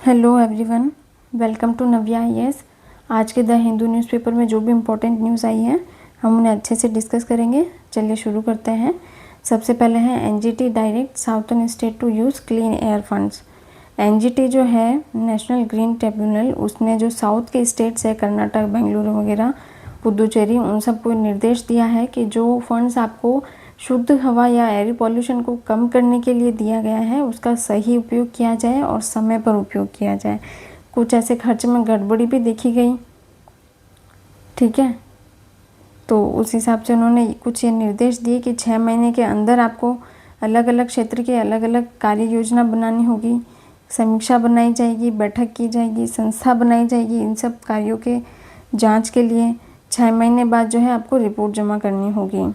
Hello everyone, welcome to Navya IAS. आज के the Hindu newspaper में जो भी इम्पोर्टेंट न्यूज़ आई है हम उन्हें अच्छे से डिस्कस करेंगे। चलिए शुरू करते हैं। सबसे पहले है NGT direct southern state to use clean air funds. NGT जो है नेशनल ग्रीन ट्रिब्यूनल, उसने जो साउथ के स्टेट्स है कर्नाटक, बेंगलुरु वगैरह, पुदुचेरी, उन सबको निर्देश दिया है कि जो फंड्स आपको शुद्ध हवा या एयर पॉल्यूशन को कम करने के लिए दिया गया है उसका सही उपयोग किया जाए और समय पर उपयोग किया जाए। कुछ ऐसे खर्च में गड़बड़ी भी देखी गई, ठीक है। तो उस हिसाब से उन्होंने कुछ ये निर्देश दिए कि 6 महीने के अंदर आपको अलग अलग क्षेत्र के अलग अलग कार्य योजना बनानी होगी, समीक्षा बनाई जाएगी, बैठक की जाएगी, संस्था बनाई जाएगी। इन सब कार्यों के जांच के लिए 6 महीने बाद जो है आपको रिपोर्ट जमा करनी होगी,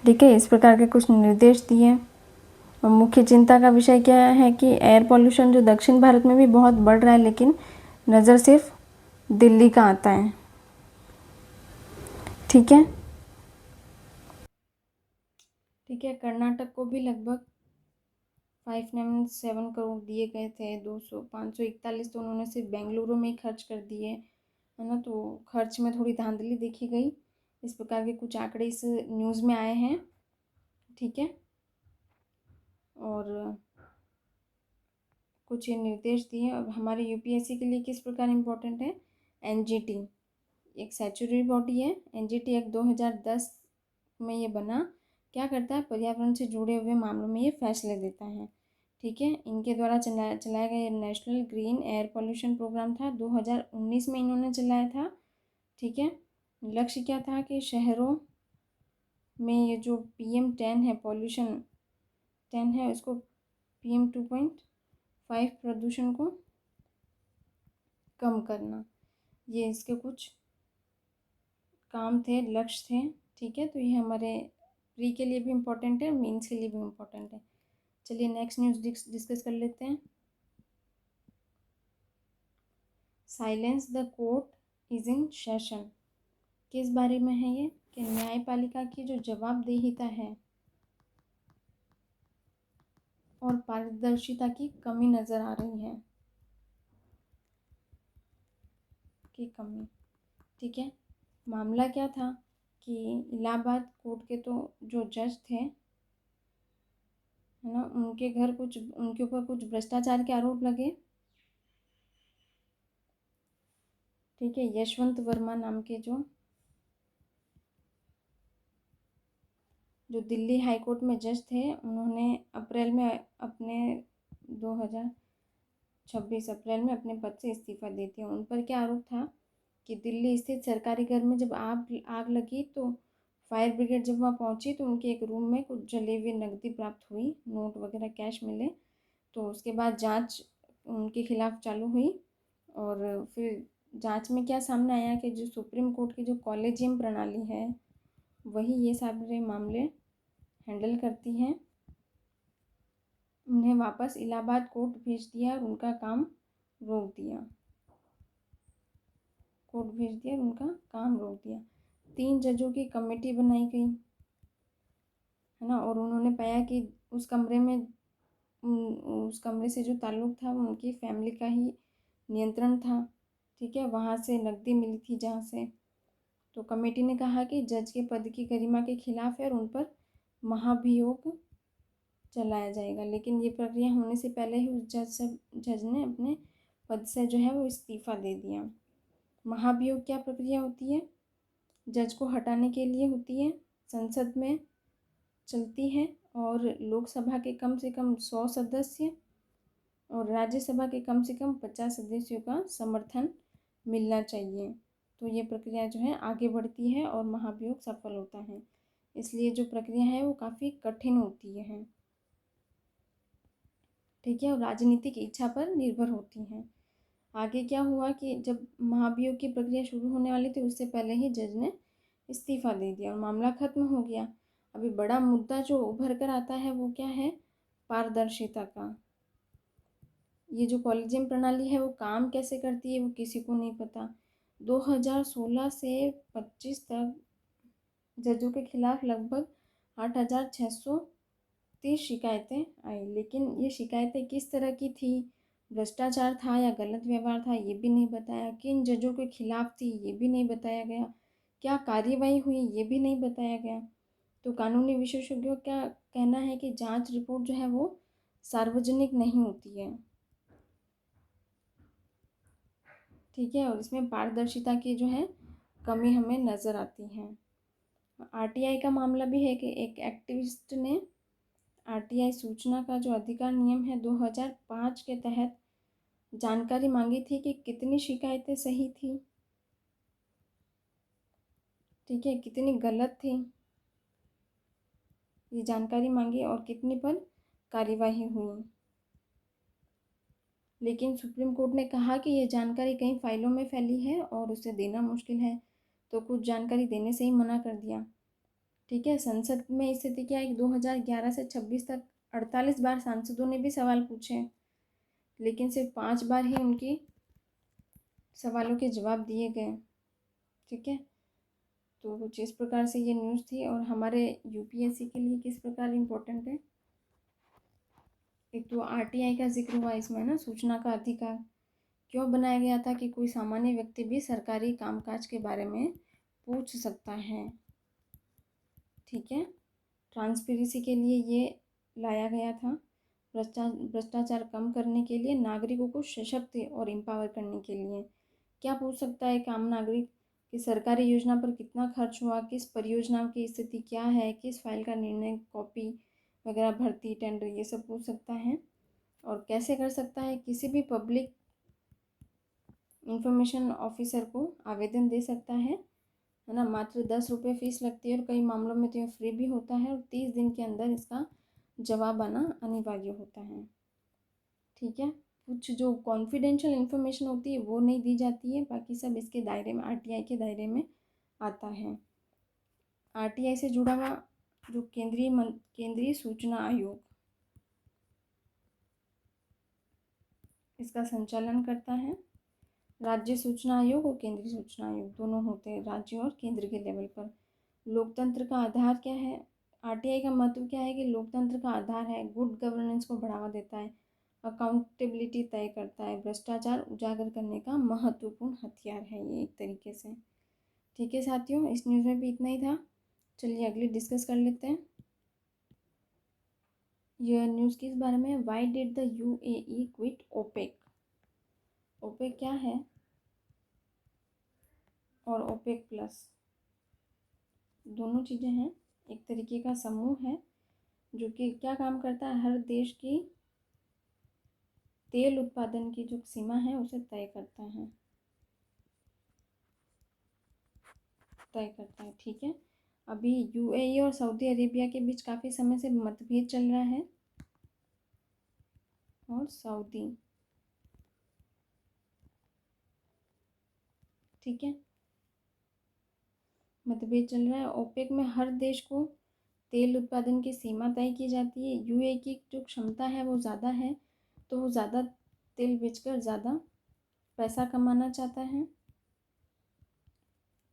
ठीक है। इस प्रकार के कुछ निर्देश दिए। और मुख्य चिंता का विषय क्या है कि एयर पॉल्यूशन जो दक्षिण भारत में भी बहुत बढ़ रहा है, लेकिन नज़र सिर्फ दिल्ली का आता है, ठीक है। ठीक है, कर्नाटक को भी लगभग 597 करोड़ दिए गए थे। 541 तो उन्होंने सिर्फ बेंगलुरु में ही खर्च कर दिए, है ना। तो खर्च में थोड़ी धांधली देखी गई। इस प्रकार के कुछ आंकड़े इस न्यूज़ में आए हैं, ठीक है। और कुछ ये निर्देश दिए। अब हमारे यूपीएससी के लिए किस प्रकार इम्पोर्टेंट है, एनजीटी एक स्टैट्यूटरी बॉडी है। एनजीटी एक्ट 2010 में ये बना। क्या करता है, पर्यावरण से जुड़े हुए मामलों में ये फैसले देता है, ठीक है। इनके द्वारा चलाया गया national green air pollution programme था, 2019 में इन्होंने चलाया था, ठीक है। लक्ष्य क्या था कि शहरों में ये जो PM10 है, पॉल्यूशन 10 है, उसको PM2.5 प्रदूषण को कम करना। ये इसके कुछ काम थे, लक्ष्य थे, ठीक है। तो ये हमारे प्री के लिए भी इम्पोर्टेंट है, मेंस के लिए भी इम्पोर्टेंट है। चलिए नेक्स्ट न्यूज़ डिस्कस कर लेते हैं। Silence the court is in session. किस बारे में है ये कि न्यायपालिका की जो जवाबदेहिता है और पारदर्शिता की कमी नज़र आ रही है, की कमी, ठीक है। मामला क्या था कि इलाहाबाद कोर्ट के तो जो जज थे, है ना, उनके ऊपर कुछ भ्रष्टाचार के आरोप लगे, ठीक है। यशवंत वर्मा नाम के जो दिल्ली हाई कोर्ट में जज थे, उन्होंने अप्रैल में अपने 2026 अप्रैल में अपने पद से इस्तीफा दे दिया। उन पर क्या आरोप था कि दिल्ली स्थित सरकारी घर में जब आग लगी तो फायर ब्रिगेड जब वहाँ पहुँची तो उनके एक रूम में कुछ जली हुई नकदी प्राप्त हुई, नोट वगैरह कैश मिले। तो उसके बाद जांच उनके खिलाफ चालू हुई और फिर जांच में क्या सामने आया कि जो सुप्रीम कोर्ट की जो कॉलेजियम प्रणाली है वही ये सारे मामले हैंडल करती है। उन्हें वापस इलाहाबाद कोर्ट भेज दिया और उनका काम रोक दिया, उनका काम रोक दिया। 3 जजों की कमेटी बनाई गई, है ना। और उन्होंने पाया कि उस कमरे से जो ताल्लुक़ था वो उनकी फैमिली का ही नियंत्रण था, ठीक है। वहाँ से नकदी मिली थी जहाँ से। तो कमेटी ने कहा कि जज के पद की गरिमा के खिलाफ है और उन पर महाभियोग चलाया जाएगा। लेकिन ये प्रक्रिया होने से पहले ही उस जज ने अपने पद से जो है वो इस्तीफा दे दिया। महाभियोग क्या प्रक्रिया होती है, जज को हटाने के लिए होती है, संसद में चलती है और लोकसभा के कम से कम 100 सदस्य और राज्यसभा के कम से कम 50 सदस्यों का समर्थन मिलना चाहिए। तो ये प्रक्रिया जो है आगे बढ़ती है और महाभियोग सफल होता है। इसलिए जो प्रक्रिया है वो काफ़ी कठिन होती है, ठीक है, और राजनीतिक इच्छा पर निर्भर होती हैं। आगे क्या हुआ कि जब महाभियोग की प्रक्रिया शुरू होने वाली थी उससे पहले ही जज ने इस्तीफा दे दिया और मामला खत्म हो गया। अभी बड़ा मुद्दा जो उभर कर आता है वो क्या है, पारदर्शिता का। ये जो कॉलेजियम प्रणाली है वो काम कैसे करती है वो किसी को नहीं पता। 2016 से 25 तक जजों के खिलाफ लगभग 8,630 शिकायतें आई। लेकिन ये शिकायतें किस तरह की थी, भ्रष्टाचार था या गलत व्यवहार था ये भी नहीं बताया, किन जजों के खिलाफ थी ये भी नहीं बताया गया, क्या कार्यवाही हुई ये भी नहीं बताया गया। तो कानूनी विशेषज्ञों का कहना है कि जांच रिपोर्ट जो है वो सार्वजनिक नहीं होती है, ठीक है, और इसमें पारदर्शिता की जो है कमी हमें नज़र आती है। आरटीआई का मामला भी है कि एक एक्टिविस्ट ने आरटीआई सूचना का जो अधिकार नियम है 2005 के तहत जानकारी मांगी थी कि कितनी शिकायतें सही थी, ठीक है, कितनी गलत थी, ये जानकारी मांगी और कितनी पर कार्यवाही हुई। लेकिन सुप्रीम कोर्ट ने कहा कि ये जानकारी कई फाइलों में फैली है और उसे देना मुश्किल है, तो कुछ जानकारी देने से ही मना कर दिया, ठीक है। संसद में स्थिति क्या है कि 2011 से 26 तक 48 बार सांसदों ने भी सवाल पूछे, लेकिन सिर्फ 5 बार ही उनकी सवालों के जवाब दिए गए, ठीक है। तो कुछ इस प्रकार से ये न्यूज़ थी और हमारे यूपीएससी के लिए किस प्रकार इम्पोर्टेंट है। एक तो आरटीआई का जिक्र हुआ इसमें ना, सूचना का अधिकार क्यों बनाया गया था कि कोई सामान्य व्यक्ति भी सरकारी कामकाज के बारे में पूछ सकता है, ठीक है। ट्रांसपेरेंसी के लिए ये लाया गया था, भ्रष्टाचार कम करने के लिए, नागरिकों को सशक्त और एम्पावर करने के लिए। क्या पूछ सकता है एक आम नागरिक कि सरकारी योजना पर कितना खर्च हुआ, किस परियोजना की स्थिति क्या है, किस फाइल का निर्णय, कॉपी वगैरह, भर्ती, टेंडर, ये सब पूछ सकता है। और कैसे कर सकता है, किसी भी पब्लिक इंफॉर्मेशन ऑफिसर को आवेदन दे सकता है ना। मात्र 10 रुपये फीस लगती है और कई मामलों में तो ये फ्री भी होता है और 30 दिन के अंदर इसका जवाब आना अनिवार्य होता है, ठीक है। कुछ जो कॉन्फिडेंशियल इन्फॉर्मेशन होती है वो नहीं दी जाती है, बाकी सब इसके दायरे में, आरटीआई के दायरे में आता है। आरटीआई से जुड़ा हुआ जो केंद्रीय सूचना आयोग इसका संचालन करता है। राज्य सूचना आयोग और केंद्रीय सूचना आयोग दोनों होते हैं राज्य और केंद्र के लेवल पर। लोकतंत्र का आधार क्या है, आरटीआई का महत्व क्या है कि लोकतंत्र का आधार है, गुड गवर्नेंस को बढ़ावा देता है, अकाउंटेबिलिटी तय करता है, भ्रष्टाचार उजागर करने का महत्वपूर्ण हथियार है ये एक तरीके से, ठीक है साथियों। इस न्यूज़ में भी इतना ही था, चलिए अगली डिस्कस कर लेते हैं। यह न्यूज़ किस बारे में है, why did the UAE quit OPEC. OPEC क्या है और ओपेक प्लस दोनों चीज़ें हैं, एक तरीके का समूह है जो कि क्या काम करता है, हर देश की तेल उत्पादन की जो सीमा है उसे तय करता है, ठीक है। अभी यूएई और सऊदी अरेबिया के बीच काफ़ी समय से मतभेद चल रहा है, और सऊदी, ठीक है, मतभेद चल रहा है। ओपेक में हर देश को तेल उत्पादन की सीमा तय की जाती है। यूएई की जो क्षमता है वो ज़्यादा है, तो वो ज़्यादा तेल बेचकर ज़्यादा पैसा कमाना चाहता है,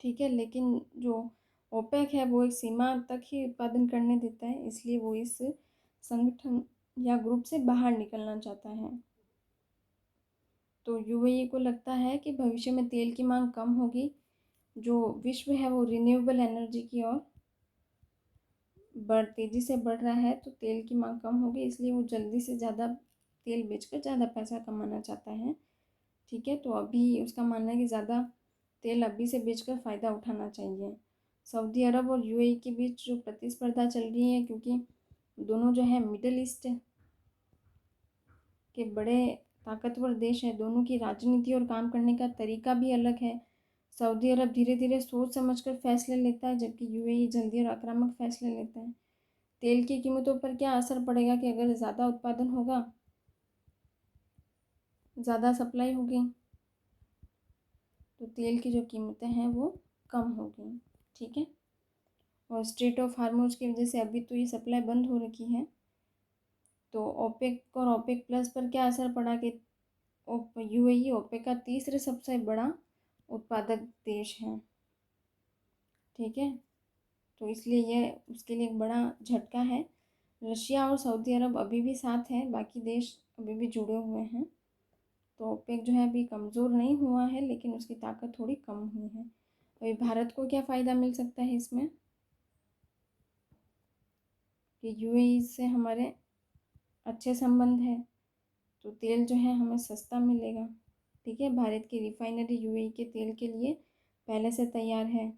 ठीक है। लेकिन जो ओपेक है वो एक सीमा तक ही उत्पादन करने देता है, इसलिए वो इस संगठन या ग्रुप से बाहर निकलना चाहता है। तो यूएई को लगता है कि भविष्य में तेल की मांग कम होगी, जो विश्व है वो रिन्यूएबल एनर्जी की ओर तेज़ी से बढ़ रहा है, तो तेल की मांग कम होगी, इसलिए वो जल्दी से ज़्यादा तेल बेचकर ज़्यादा पैसा कमाना चाहता है, ठीक है। तो अभी उसका मानना है कि ज़्यादा तेल अभी से बेचकर फ़ायदा उठाना चाहिए। सऊदी अरब और यूएई के बीच जो प्रतिस्पर्धा चल रही है, क्योंकि दोनों जो है मिडल ईस्ट के बड़े ताकतवर देश हैं, दोनों की राजनीति और काम करने का तरीका भी अलग है। सऊदी अरब धीरे धीरे सोच समझकर फैसले लेता है, जबकि यूएई जल्दी और आक्रामक फैसले लेता है। तेल की कीमतों पर क्या असर पड़ेगा कि अगर ज़्यादा उत्पादन होगा, ज़्यादा सप्लाई होगी, तो तेल की जो कीमतें हैं वो कम होगी, ठीक है। और स्ट्रेट ऑफ हार्मोज की वजह से अभी तो ये सप्लाई बंद हो रखी है, तो ओपेक और ओपेक प्लस पर क्या असर पड़ा कि यूएई ओपेक का तीसरे सबसे बड़ा उत्पादक देश है, ठीक है। तो इसलिए यह उसके लिए एक बड़ा झटका है। रशिया और सऊदी अरब अभी भी साथ हैं, बाकी देश अभी भी जुड़े हुए हैं, तो ओपेक जो है अभी कमज़ोर नहीं हुआ है, लेकिन उसकी ताकत थोड़ी कम हुई है। अभी भारत को क्या फ़ायदा मिल सकता है इसमें कि यूएई से हमारे अच्छे संबंध है, तो तेल जो है हमें सस्ता मिलेगा। ठीक है, भारत की रिफाइनरी यूएई के तेल के लिए पहले से तैयार है।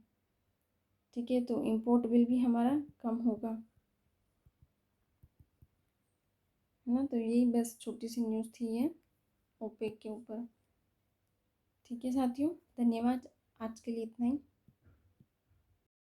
ठीक है, तो इंपोर्ट बिल भी हमारा कम होगा, है ना। तो यही बस छोटी सी न्यूज़ थी ये ओपेक के ऊपर। ठीक है साथियों, धन्यवाद। आज के लिए इतना ही।